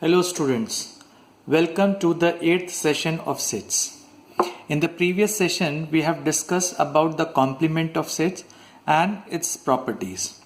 Hello students, welcome to the 8th session of sets. In the previous session we have discussed about the complement of sets and its properties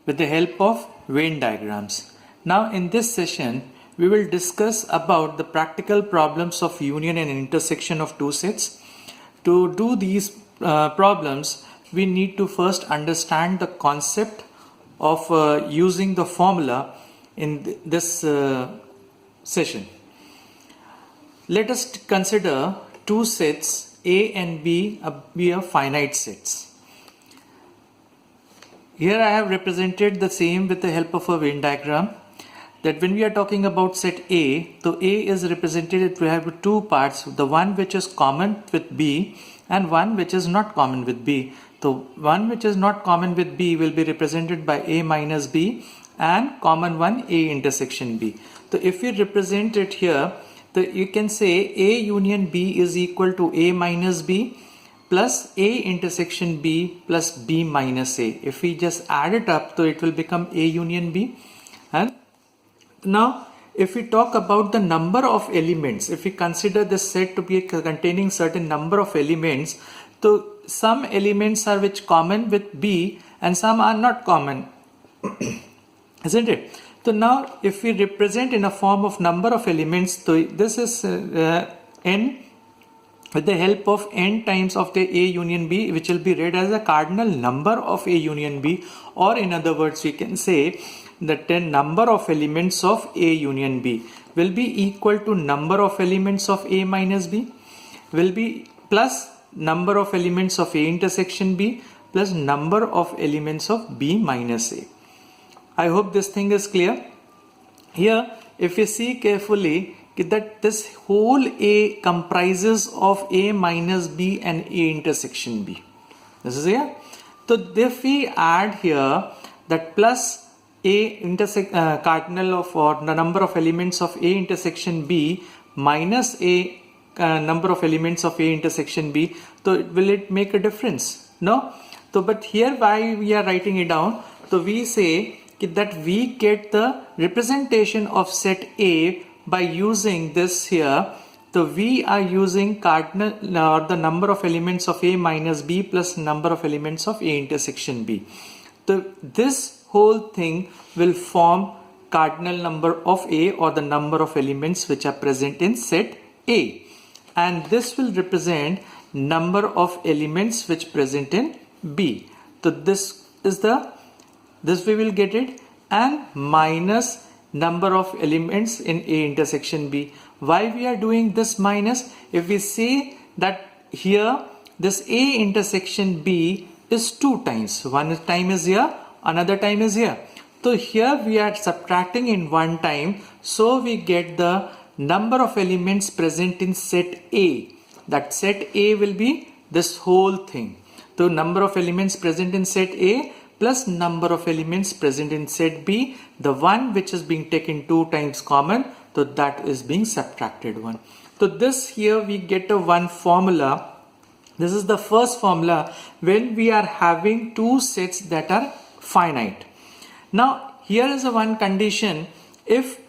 with the help of Venn diagrams. Now in this session we will discuss about the practical problems of union and intersection of two sets. To do these problems we need to first understand the concept of using the formula in this session. Let us consider two sets A and B be a finite sets. Here I have represented the same with the help of a Venn diagram, that when we are talking about set A, so A is represented, we have two parts, the one which is common with B and one which is not common with B. So one which is not common with B will be represented by A minus B and common one A intersection B. So if we represent it here, you can say A union B is equal to A minus B plus A intersection B plus B minus A. If we just add it up, so it will become A union B. And now if we talk about the number of elements, if we consider this set to be containing certain number of elements, so some elements are which common with B and some are not common. Isn't it? So now if we represent in a form of number of elements, so this is n with the help of n times of the A union B, which will be read as a cardinal number of A union B, or in other words we can say that the number of elements of A union B will be equal to number of elements of A minus B will be plus number of elements of A intersection B plus number of elements of B minus A. I hope this thing is clear. Here if you see carefully that this whole A comprises of A minus B and A intersection B. This is here. So if we add here that plus A cardinal of or the number of elements of A intersection B minus A number of elements of A intersection B, so will it make a difference? No. So but here why we are writing it down, so we say that we get the representation of set A by using this here. So we are using cardinal or the number of elements of A minus B plus number of elements of A intersection B. So this whole thing will form cardinal number of A or the number of elements which are present in set A, and this will represent number of elements which present in B. So this is this we will get it, and minus number of elements in A intersection B. Why we are doing this minus? If we say that here this A intersection B is two times, one time is here, another time is here. So here we are subtracting in one time, so we get the number of elements present in set A. That set A will be this whole thing. So number of elements present in set A plus number of elements present in set B, the one which is being taken two times common, so that is being subtracted one. So this here we get a one formula. This is the first formula when we are having two sets that are finite. Now here is a one condition: if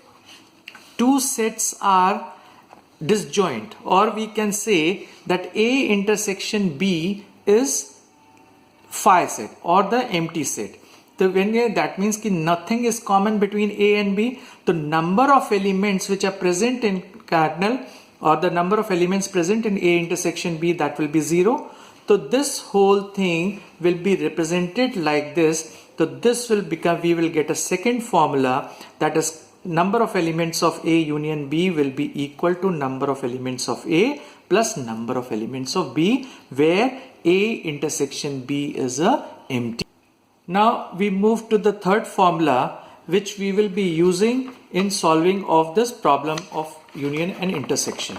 two sets are disjoint, or we can say that A intersection B is phi set or the empty set. So when that means that nothing is common between A and B, the number of elements which are present in cardinal or the number of elements present in A intersection B, that will be 0. So this whole thing will be represented like this. So this will become, we will get a second formula, that is number of elements of A union B will be equal to number of elements of A plus number of elements of B, where A intersection B is a empty. Now we move to the third formula, which we will be using in solving of this problem of union and intersection.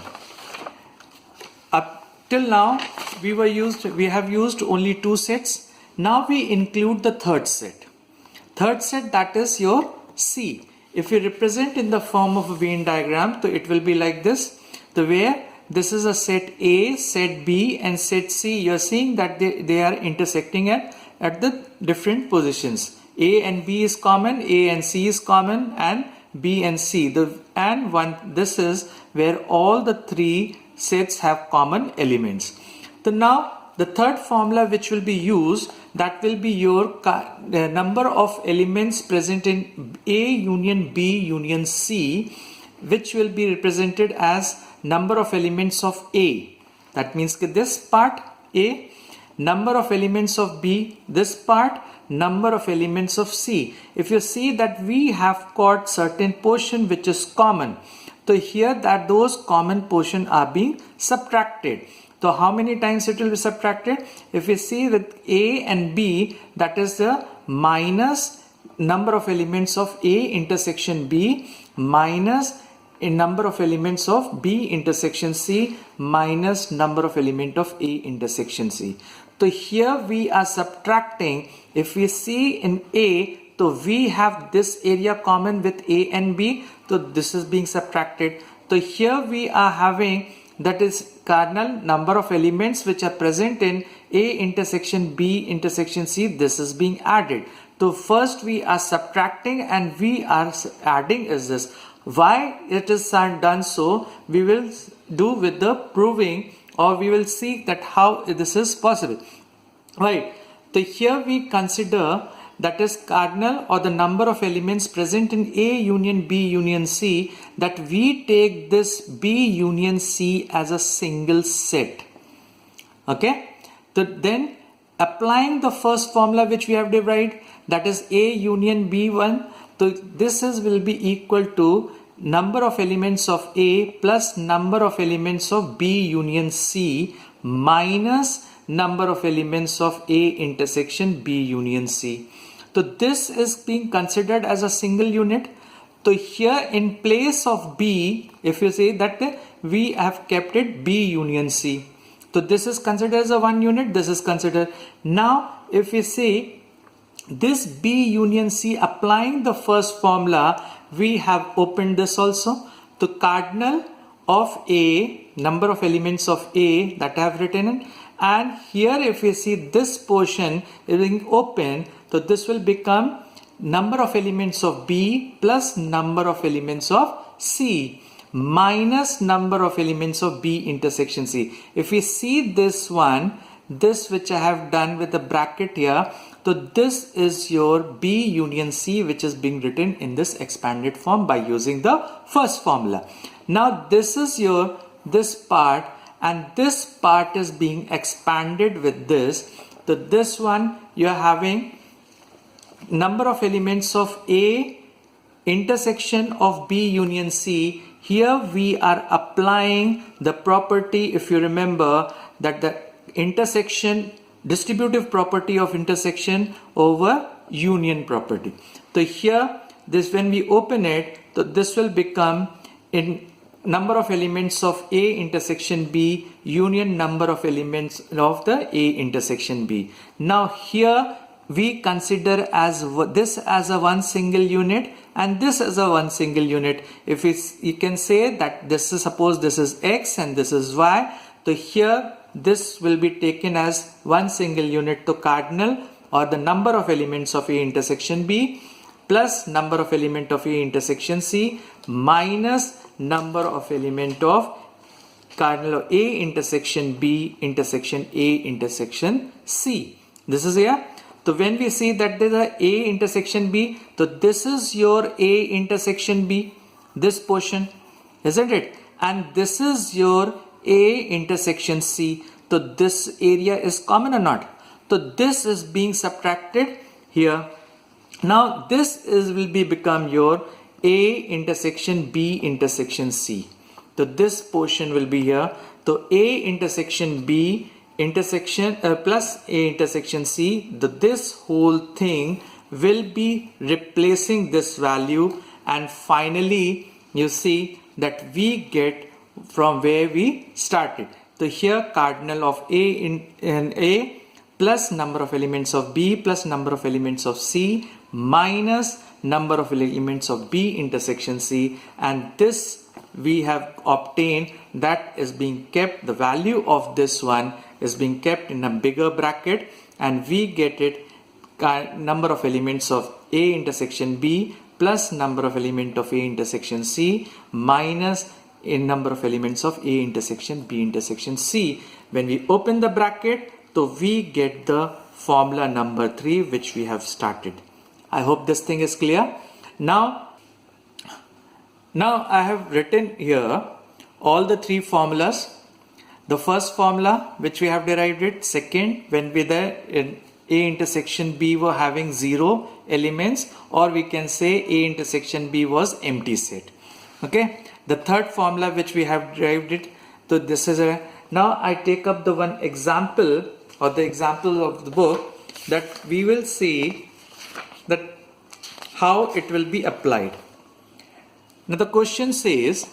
Up till now we have used only two sets. Now we include the third set. Third set, that is your C. If we represent in the form of a Venn diagram, so it will be like this, where this is a set A, set B and set C. You are seeing that they are intersecting at the different positions. A and B is common, A and C is common, and B and C. This is where all the three sets have common elements. So now the third formula which will be used, that will be your number of elements present in A union B union C, which will be represented as number of elements of A. That means this part A, number of elements of B, this part number of elements of C. If you see that we have got certain portion which is common, so here that those common portion are being subtracted. So how many times it will be subtracted? If we see with A and B, that is the minus number of elements of A intersection B minus a number of elements of B intersection C minus number of element of A intersection C. So here we are subtracting. If we see in A, so we have this area common with A and B, so this is being subtracted. So here we are having, that is cardinal number of elements which are present in A intersection B intersection C, this is being added. So first we are subtracting and we are adding is this. Why it is done so, we will do with the proving, or we will see that how this is possible. Right. So here we consider, that is cardinal or the number of elements present in A union B union C, that we take this B union C as a single set. Okay. So then applying the first formula which we have derived, that is A union B1, so this will be equal to number of elements of A plus number of elements of B union C minus number of elements of A intersection B union C. So this is being considered as a single unit. So here in place of B, if you say that we have kept it B union C. So this is considered as a one unit, this is considered. Now if we say this B union C, applying the first formula, we have opened this also. The cardinal of A, number of elements of A that I have written in, and here if we see this portion is being open, so this will become number of elements of B plus number of elements of C minus number of elements of B intersection C. If we see this one, this which I have done with the bracket here, so this is your B union C which is being written in this expanded form by using the first formula. Now this is your this part, and this part is being expanded with this. So this one you are having number of elements of A intersection of B union C. Here we are applying the property, if you remember, that the intersection, distributive property of intersection over union property. So here this, when we open it, so this will become in number of elements of A intersection B union number of elements of the A intersection B. Now here we consider as this as a one single unit and this as a one single unit. If it's, you can say that this is, suppose this is X and this is Y, so here this will be taken as one single unit to cardinal or the number of elements of A intersection B plus number of element of A intersection C minus number of element of cardinal of A intersection B intersection A intersection C. This is here. So when we see that there is a A intersection B, so this is your A intersection B, this portion, isn't it? And this is your A intersection C. So this area is common or not? So this is being subtracted here. Now this is will be become your A intersection B intersection C. So this portion will be here. So A intersection B intersection plus A intersection C, this whole thing will be replacing this value, and finally you see that we get from where we started. So here cardinal of A in A plus number of elements of B plus number of elements of C minus number of elements of B intersection C, and this we have obtained, that is being kept, the value of this one is being kept in a bigger bracket, and we get it number of elements of A intersection B plus number of element of A intersection C minus a number of elements of A intersection B intersection C. When we open the bracket, so we get the formula number 3 which we have started. I hope this thing is clear. Now I have written here all the 3 formulas. The first formula which we have derived it, second when we in A intersection B were having 0 elements, or we can say A intersection B was empty set. Okay. The third formula which we have derived it, so this is a, now I take up the one example or the example of the book that we will see that how it will be applied. Now the question says,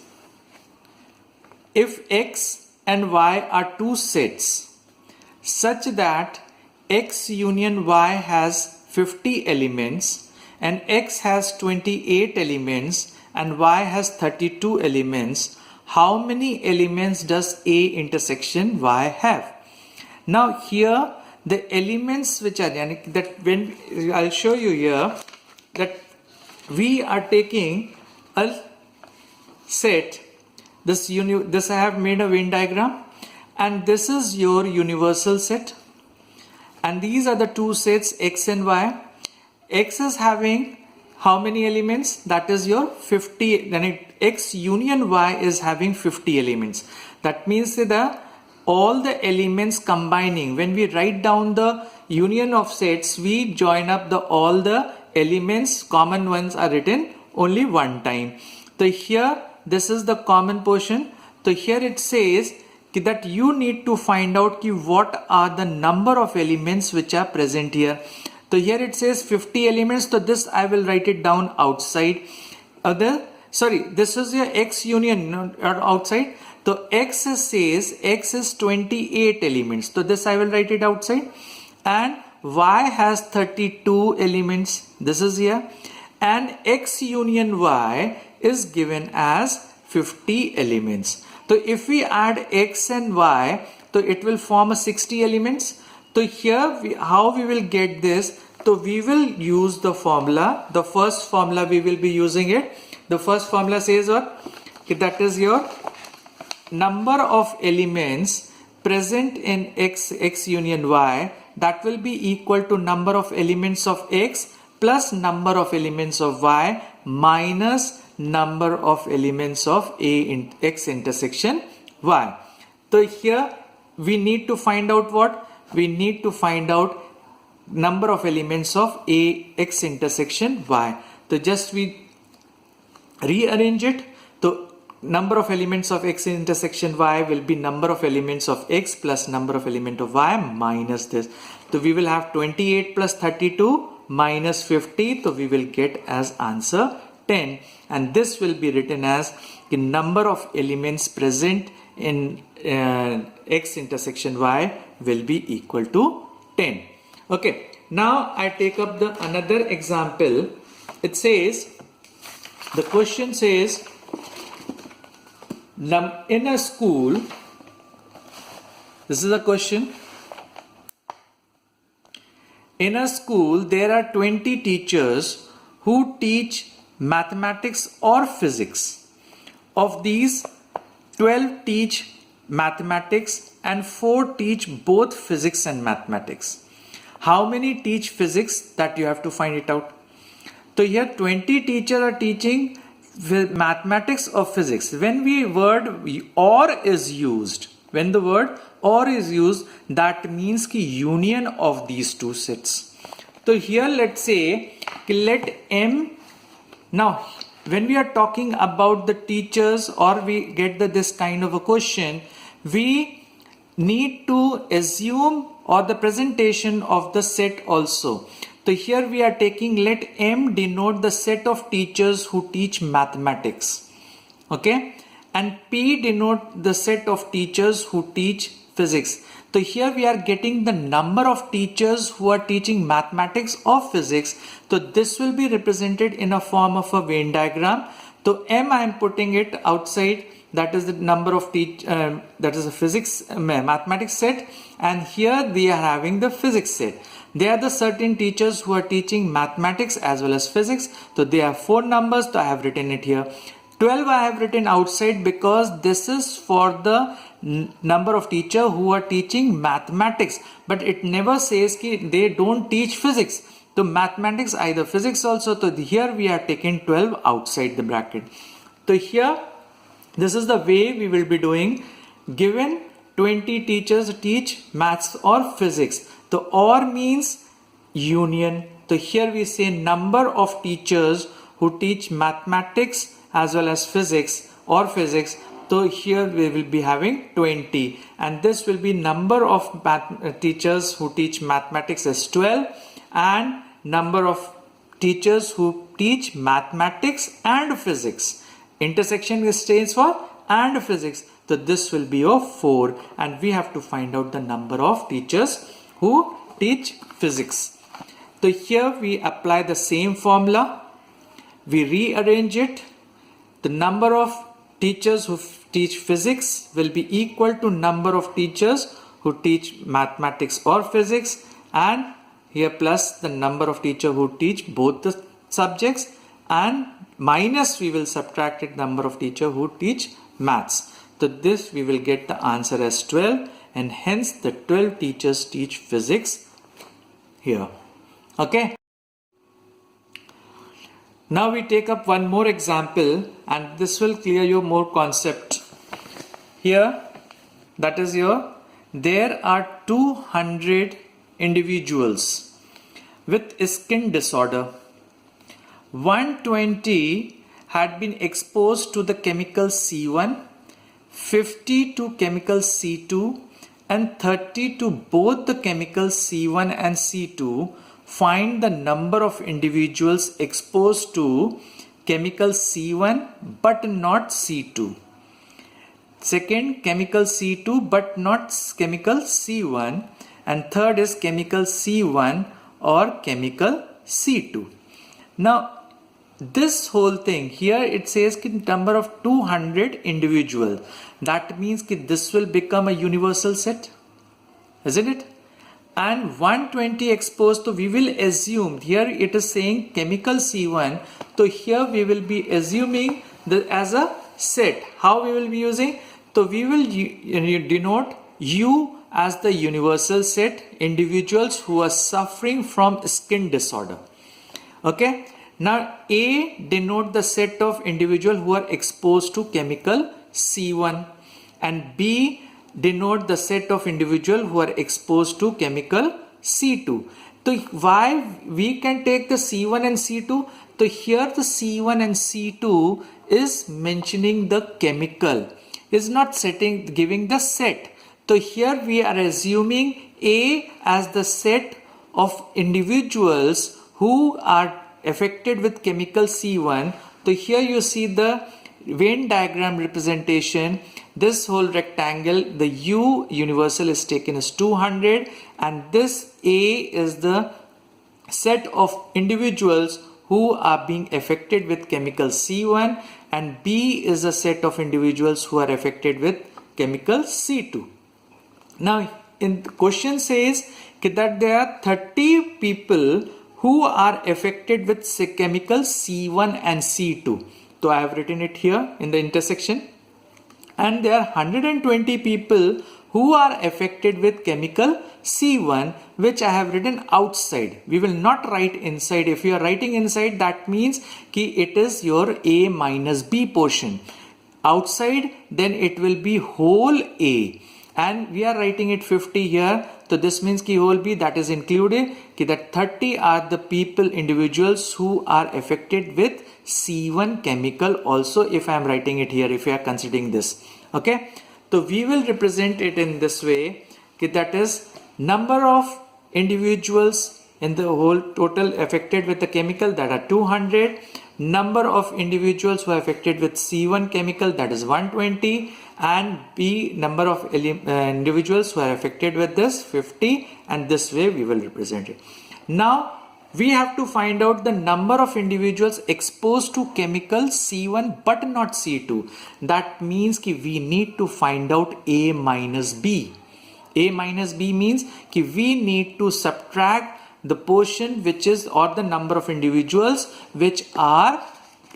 if X and Y are 2 sets such that X union Y has 50 elements and X has 28 elements and Y has 32 elements, how many elements does A intersection Y have? Now here the elements which are that when I'll show you here that we are taking a set, this I have made a Venn diagram, and this is your universal set, and these are the 2 sets X and Y. X is having how many elements? That is your 50. Then X union Y is having 50 elements. That means that all the elements combining, when we write down the union of sets, we join up all the elements, common ones are written only one time. So here this is the common portion. So here it says that you need to find out what are the number of elements which are present here. So here it says 50 elements. So this I will write it down outside. This is your X union outside. So X says X is 28 elements. So this I will write it outside. And Y has 32 elements. This is here. And X union Y is given as 50 elements. So if we add X and Y, so it will form a 60 elements. So here how we will get this? So we will use the formula. The first formula we will be using it. The first formula says what? That is your number of elements present in X union Y, that will be equal to number of elements of X plus number of elements of Y minus number of elements of X intersection Y. So here we need to find out what? We need to find out number of elements of X intersection Y. So just we rearrange it. So number of elements of X intersection Y will be number of elements of X plus number of element of Y minus this. So we will have 28 plus 32 minus 50. So we will get as answer 10, and this will be written as the number of elements present in X intersection Y will be equal to 10. Okay, now I take up the another example. It says, the question says, in a school, this is a question. In a school, there are 20 teachers who teach mathematics or physics. Of these, 12 teach mathematics and 4 teach both physics and mathematics. How many teach physics? That you have to find it out. So here 20 teachers are teaching mathematics or physics. When the word or is used, that means ki union of these 2 sets. So here let's say let M. Now when we are talking about the teachers, or we get this kind of a question, we need to assume or the presentation of the set also. So here we are taking, let M denote the set of teachers who teach mathematics. Okay, and P denote the set of teachers who teach physics. So here we are getting the number of teachers who are teaching mathematics or physics. So this will be represented in a form of a Venn diagram. So M I am putting it outside, that is the number of that is a physics mathematics set, and here we are having the physics set. They are the certain teachers who are teaching mathematics as well as physics. So they have 4 numbers, so I have written it here. 12 I have written outside because this is for the number of teachers who are teaching mathematics, but it never says that they don't teach physics. So mathematics, either physics also. So here we are taking 12 outside the bracket. So here, this is the way we will be doing. Given 20 teachers teach maths or physics. So or means union. So here we say number of teachers who teach mathematics as well as physics or physics. So here we will be having 20, and this will be number of teachers who teach mathematics as 12 and number of teachers who teach mathematics and physics. Intersection stands for and physics. So this will be of 4, and we have to find out the number of teachers who teach physics. So here we apply the same formula. We rearrange it. The number of teachers who teach physics will be equal to number of teachers who teach mathematics or physics, and here plus the number of teachers who teach both the subjects, and minus we will subtract it number of teachers who teach maths. So this we will get the answer as 12, and hence the 12 teachers teach physics here. Okay. Now we take up one more example, and this will clear you more concept. Here, that is here, there are 200 individuals with skin disorder. 120 had been exposed to the chemical C1, 50 to chemical C2, and 30 to both the chemicals C1 and C2. Find the number of individuals exposed to chemical C1 but not C2. Second, chemical C2 but not chemical C1. And third is chemical C1 or chemical C2. Now, this whole thing here, it says number of 200 individuals. That means this will become a universal set, isn't it? And 120 exposed, so we will assume here it is saying chemical C1. So here we will be assuming as a set. How we will be using? So we will denote U as the universal set, individuals who are suffering from skin disorder. Okay. Now A denote the set of individuals who are exposed to chemical C1, and B denote the set of individuals who are exposed to chemical C2. So why we can take the C1 and C2? So here the C1 and C2 is mentioning the chemical, is not giving the set. So here we are assuming A as the set of individuals who are affected with chemical C1. So here you see the Venn diagram representation. This whole rectangle, the U universal is taken as 200, and this A is the set of individuals who are being affected with chemical C1, and B is a set of individuals who are affected with chemical C2. Now, in the question says that there are 30 people who are affected with chemical C1 and C2. So I have written it here in the intersection. And there are 120 people who are affected with chemical C1, which I have written outside. We will not write inside. If you are writing inside, that means ki it is your A minus B portion. Outside, then it will be whole A. And we are writing it 50 here. So this means ki whole B, that is included. Ki that 30 are the people, individuals who are affected with C1 chemical also, if I am writing it here, if you are considering this. Okay. So we will represent it in this way. Ki that is number of individuals in the whole total affected with the chemical, that are 200. Number of individuals who are affected with C1 chemical, that is 120. And B number of individuals who are affected with this 50, and this way we will represent it. Now we have to find out the number of individuals exposed to chemical C1 but not C2. That means ki we need to find out A minus B. A minus B means ki we need to subtract the portion which is, or the number of individuals which are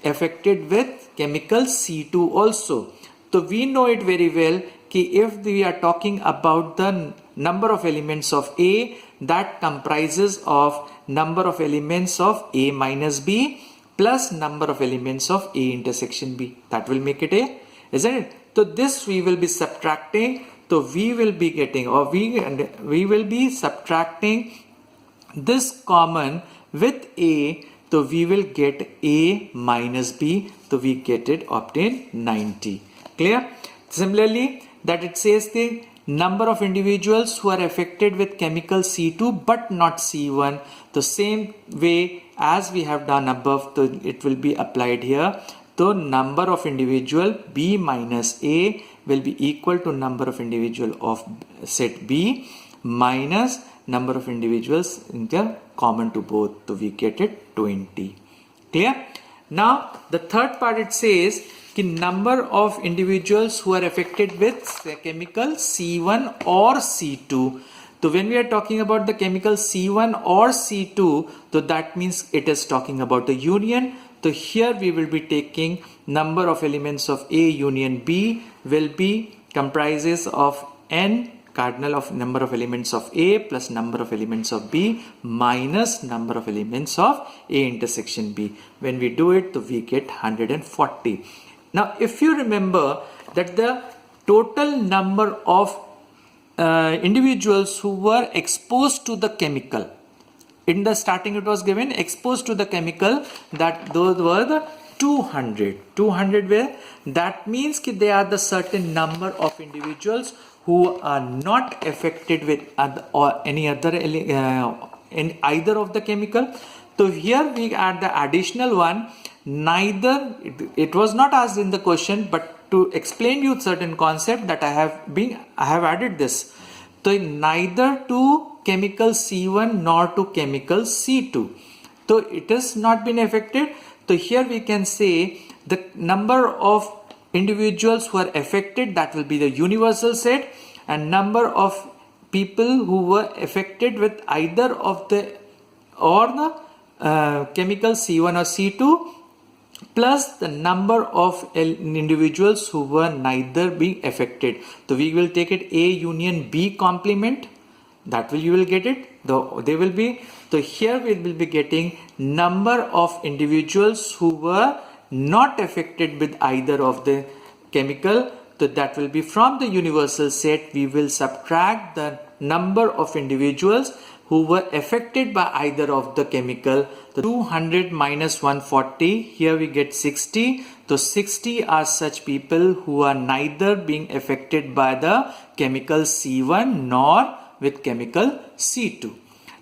affected with chemical C2 also. So we know it very well कि if we are talking about the number of elements of A, that comprises of number of elements of A minus B plus number of elements of A intersection B. That will make it A, isn't it? So this we will be subtracting. So we will be getting, or we will be subtracting this common with A. So we will get A minus B. So we get it, obtain 90. Clear? Similarly, that it says the number of individuals who are affected with chemical C2 but not C1. The same way as we have done above, so it will be applied here. The number of individual B minus A will be equal to number of individual of set B minus number of individuals in the common to both. So we get it 20. Clear? Now the third part, it says the number of individuals who are affected with chemical C1 or C2. So when we are talking about the chemical C1 or C2, so that means it is talking about the union. So here we will be taking number of elements of A union B will be comprises of n cardinal of number of elements of A plus number of elements of B minus number of elements of A intersection B. When we do it, so we get 140. Now if you remember that the total number of individuals who were exposed to the chemical, in the starting it was given exposed to the chemical, that those were the 200 where that means that they are the certain number of individuals who are not affected with or any other in either of the chemical. So here we add the additional one, neither, it was not asked in the question, but to explain you certain concept that I have added this. So neither to chemical C1 nor to chemical C2. So it has not been affected. So here we can say the number of individuals who are affected, that will be the universal set, and number of people who were affected with either of the or the chemical C1 or C2 plus the number of individuals who were neither being affected. So we will take it A union B complement. That will, you will get it. Though they will be, so here we will be getting number of individuals who were not affected with either of the chemical. So that will be from the universal set. We will subtract the number of individuals who were affected by either of the chemical. The 200 minus 140, here we get 60. So 60 are such people who are neither being affected by the chemical C1 nor with chemical C2.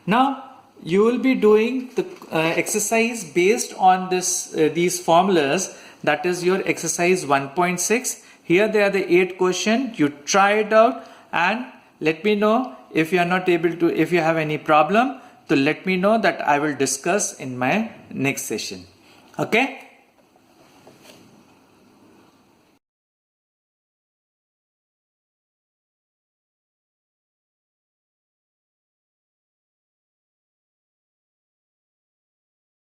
Now you will be doing the exercise based on this these formulas, that is your exercise 1.6. Here they are the 8 questions. You try it out and let me know if you are not able to, if you have any problem, so let me know, that I will discuss in my next session. Okay.